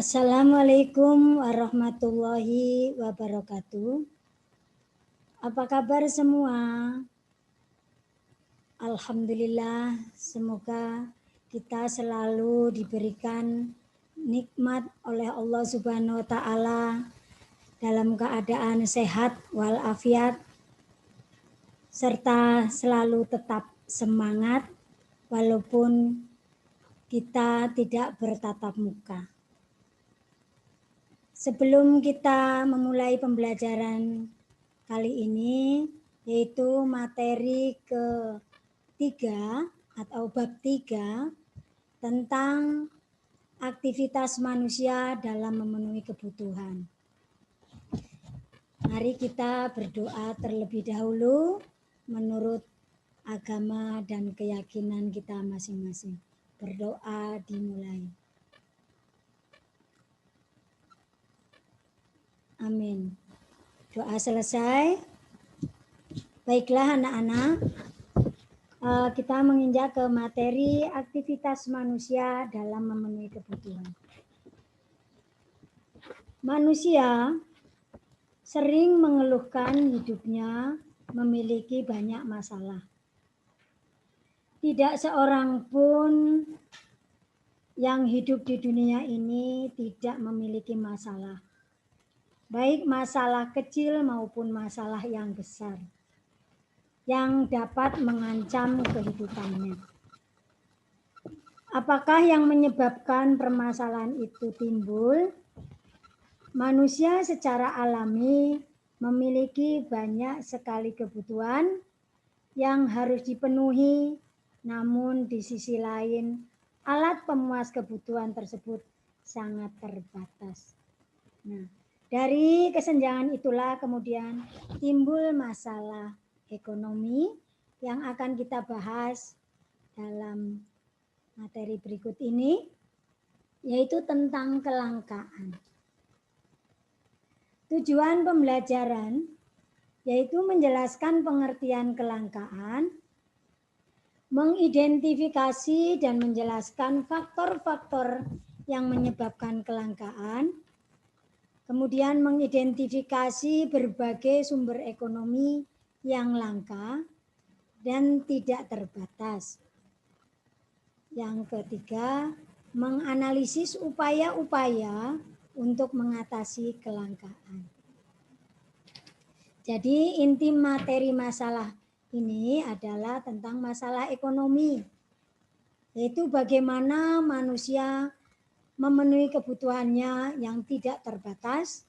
Assalamualaikum warahmatullahi wabarakatuh. Apa kabar semua? Alhamdulillah, semoga kita selalu diberikan nikmat oleh Allah Subhanahu wa Ta'ala dalam keadaan sehat walafiat serta selalu tetap semangat walaupun kita tidak bertatap muka. Sebelum kita memulai pembelajaran kali ini, yaitu materi ketiga atau bab 3 tentang aktivitas manusia dalam memenuhi kebutuhan. Mari kita berdoa terlebih dahulu menurut agama dan keyakinan kita masing-masing. Berdoa dimulai. Amin. Doa selesai. Baiklah anak-anak, kita menginjak ke materi aktivitas manusia dalam memenuhi kebutuhan. Manusia sering mengeluhkan hidupnya memiliki banyak masalah. Tidak seorang pun yang hidup di dunia ini tidak memiliki masalah. Baik masalah kecil maupun masalah yang besar yang dapat mengancam kehidupannya. Apakah yang menyebabkan permasalahan itu timbul? Manusia secara alami memiliki banyak sekali kebutuhan yang harus dipenuhi, namun di sisi lain alat pemuas kebutuhan tersebut sangat terbatas. Nah, dari kesenjangan itulah kemudian timbul masalah ekonomi yang akan kita bahas dalam materi berikut ini, yaitu tentang kelangkaan. Tujuan pembelajaran yaitu menjelaskan pengertian kelangkaan, mengidentifikasi dan menjelaskan faktor-faktor yang menyebabkan kelangkaan, kemudian mengidentifikasi berbagai sumber ekonomi yang langka dan tidak terbatas. Yang ketiga, menganalisis upaya-upaya untuk mengatasi kelangkaan. Jadi inti materi masalah ini adalah tentang masalah ekonomi, yaitu bagaimana manusia memenuhi kebutuhannya yang tidak terbatas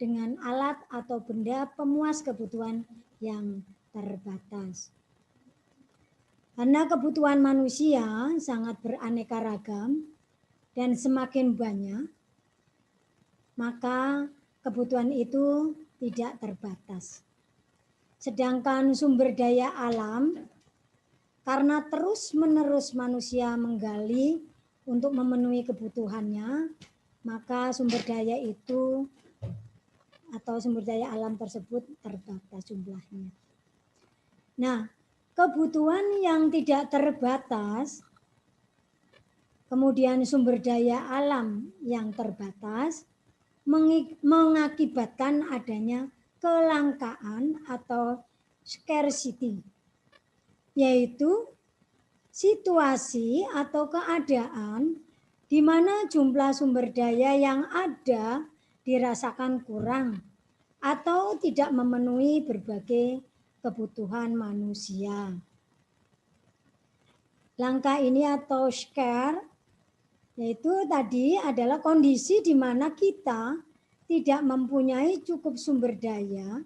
dengan alat atau benda pemuas kebutuhan yang terbatas. Karena kebutuhan manusia sangat beraneka ragam dan semakin banyak, maka kebutuhan itu tidak terbatas. Sedangkan sumber daya alam, karena terus-menerus manusia menggali untuk memenuhi kebutuhannya, maka sumber daya itu atau sumber daya alam tersebut terbatas jumlahnya. Nah, kebutuhan yang tidak terbatas, kemudian sumber daya alam yang terbatas, mengakibatkan adanya kelangkaan atau scarcity, yaitu situasi atau keadaan di mana jumlah sumber daya yang ada dirasakan kurang atau tidak memenuhi berbagai kebutuhan manusia. Langka ini atau scarce yaitu tadi adalah kondisi di mana kita tidak mempunyai cukup sumber daya,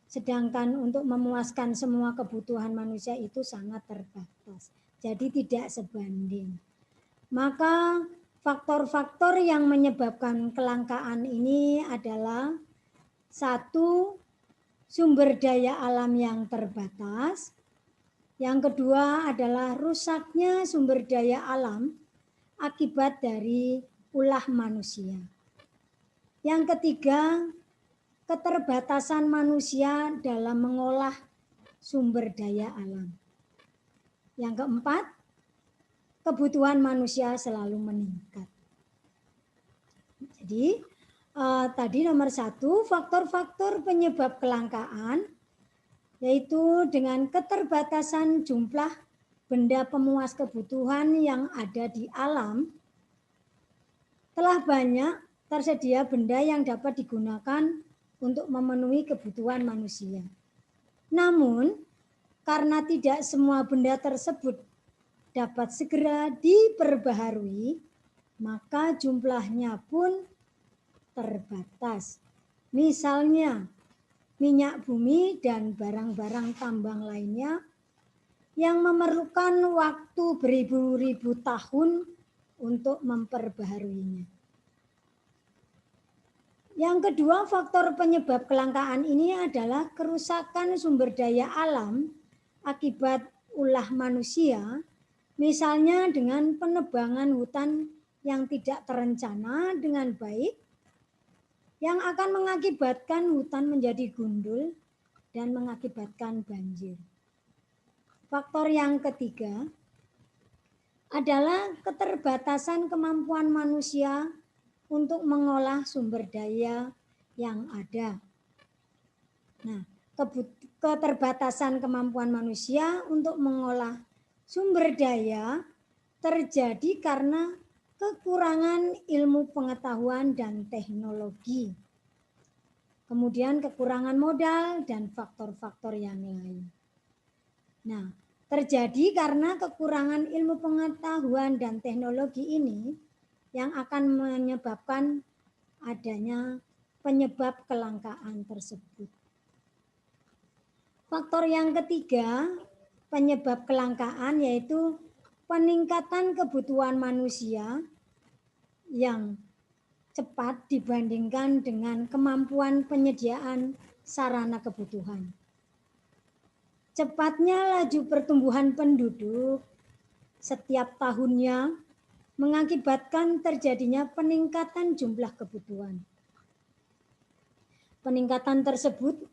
sedangkan untuk memuaskan semua kebutuhan manusia itu sangat terbatas. Jadi tidak sebanding. Maka faktor-faktor yang menyebabkan kelangkaan ini adalah satu, sumber daya alam yang terbatas. Yang kedua adalah rusaknya sumber daya alam akibat dari ulah manusia. Yang ketiga, keterbatasan manusia dalam mengolah sumber daya alam. Yang keempat, kebutuhan manusia selalu meningkat. Jadi tadi nomor 1, faktor-faktor penyebab kelangkaan, yaitu dengan keterbatasan jumlah benda pemuas kebutuhan yang ada di alam, telah banyak tersedia benda yang dapat digunakan untuk memenuhi kebutuhan manusia. Namun, karena tidak semua benda tersebut dapat segera diperbaharui, maka jumlahnya pun terbatas. Misalnya, minyak bumi dan barang-barang tambang lainnya yang memerlukan waktu beribu-ribu tahun untuk memperbaharuinya. Yang kedua, faktor penyebab kelangkaan ini adalah kerusakan sumber daya alam akibat ulah manusia, misalnya dengan penebangan hutan yang tidak terencana dengan baik, yang akan mengakibatkan hutan menjadi gundul dan mengakibatkan banjir. Faktor yang ketiga adalah keterbatasan kemampuan manusia untuk mengolah sumber daya yang ada. Nah, keterbatasan kemampuan manusia untuk mengolah sumber daya terjadi karena kekurangan ilmu pengetahuan dan teknologi. Kemudian kekurangan modal dan faktor-faktor yang lain. Nah, terjadi karena kekurangan ilmu pengetahuan dan teknologi ini yang akan menyebabkan adanya penyebab kelangkaan tersebut. Faktor yang ketiga, penyebab kelangkaan yaitu peningkatan kebutuhan manusia yang cepat dibandingkan dengan kemampuan penyediaan sarana kebutuhan. Cepatnya laju pertumbuhan penduduk setiap tahunnya mengakibatkan terjadinya peningkatan jumlah kebutuhan. Peningkatan tersebut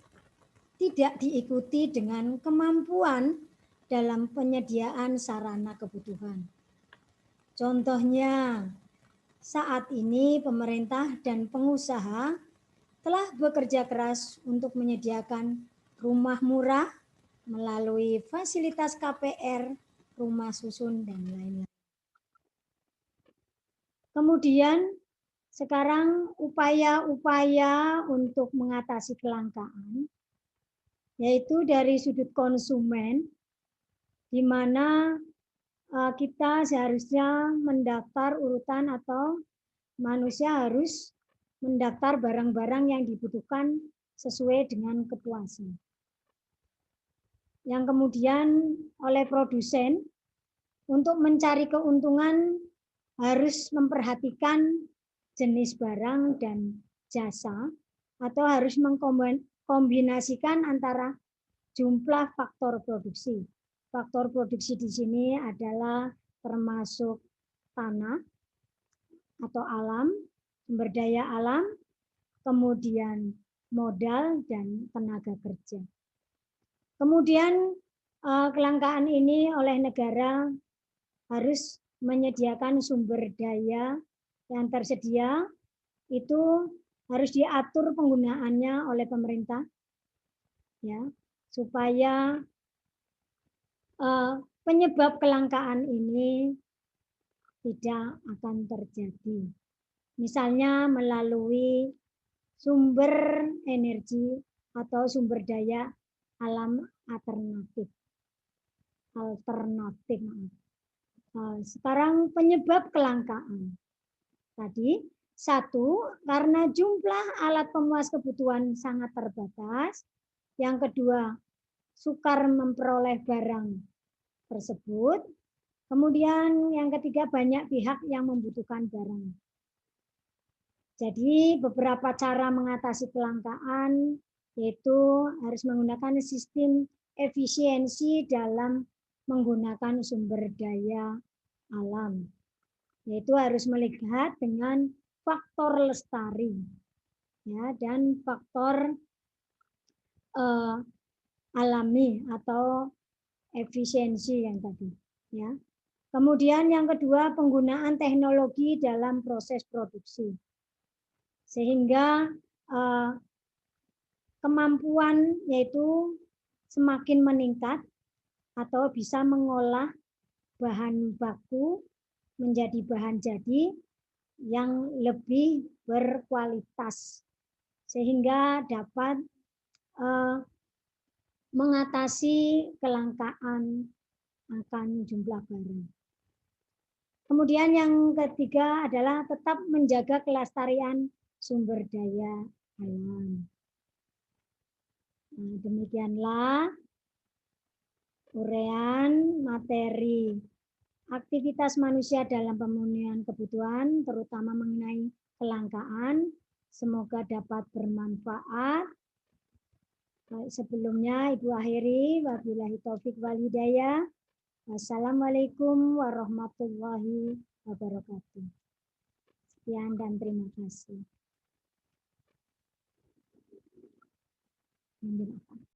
tidak diikuti dengan kemampuan dalam penyediaan sarana kebutuhan. Contohnya, saat ini pemerintah dan pengusaha telah bekerja keras untuk menyediakan rumah murah melalui fasilitas KPR, rumah susun, dan lain-lain. Kemudian, sekarang upaya-upaya untuk mengatasi kelangkaan, yaitu dari sudut konsumen, di mana kita seharusnya mendaftar urutan atau manusia harus mendaftar barang-barang yang dibutuhkan sesuai dengan kepuasan. Yang kemudian oleh produsen, untuk mencari keuntungan harus memperhatikan jenis barang dan jasa, atau harus mengkombinasikan antara jumlah faktor produksi. Faktor produksi di sini adalah termasuk tanah atau alam, sumber daya alam, kemudian modal dan tenaga kerja. Kemudian kelangkaan ini oleh negara harus menyediakan sumber daya yang tersedia, itu harus diatur penggunaannya oleh pemerintah, ya, supaya penyebab kelangkaan ini tidak akan terjadi. Misalnya melalui sumber energi atau sumber daya alam alternatif. Sekarang penyebab kelangkaan. Tadi, satu, karena jumlah alat pemuas kebutuhan sangat terbatas. Yang kedua, sukar memperoleh barang tersebut. Kemudian yang ketiga, banyak pihak yang membutuhkan barang. Jadi beberapa cara mengatasi kelangkaan yaitu harus menggunakan sistem efisiensi dalam menggunakan sumber daya alam. Yaitu harus melihat dengan faktor lestari, ya, dan faktor alami atau efisiensi yang tadi, ya. Kemudian yang kedua, penggunaan teknologi dalam proses produksi. sehingga kemampuan yaitu semakin meningkat atau bisa mengolah bahan baku menjadi bahan jadi yang lebih berkualitas sehingga dapat mengatasi kelangkaan akan jumlah barang. Kemudian yang ketiga adalah tetap menjaga kelestarian sumber daya alam. Nah, demikianlah uraian materi aktivitas manusia dalam pemenuhan kebutuhan, terutama mengenai kelangkaan. Semoga dapat bermanfaat. Baik, sebelumnya Ibu akhiri, wabillahi taufik wal hidayah. Wassalamualaikum warahmatullahi wabarakatuh. Sekian dan terima kasih.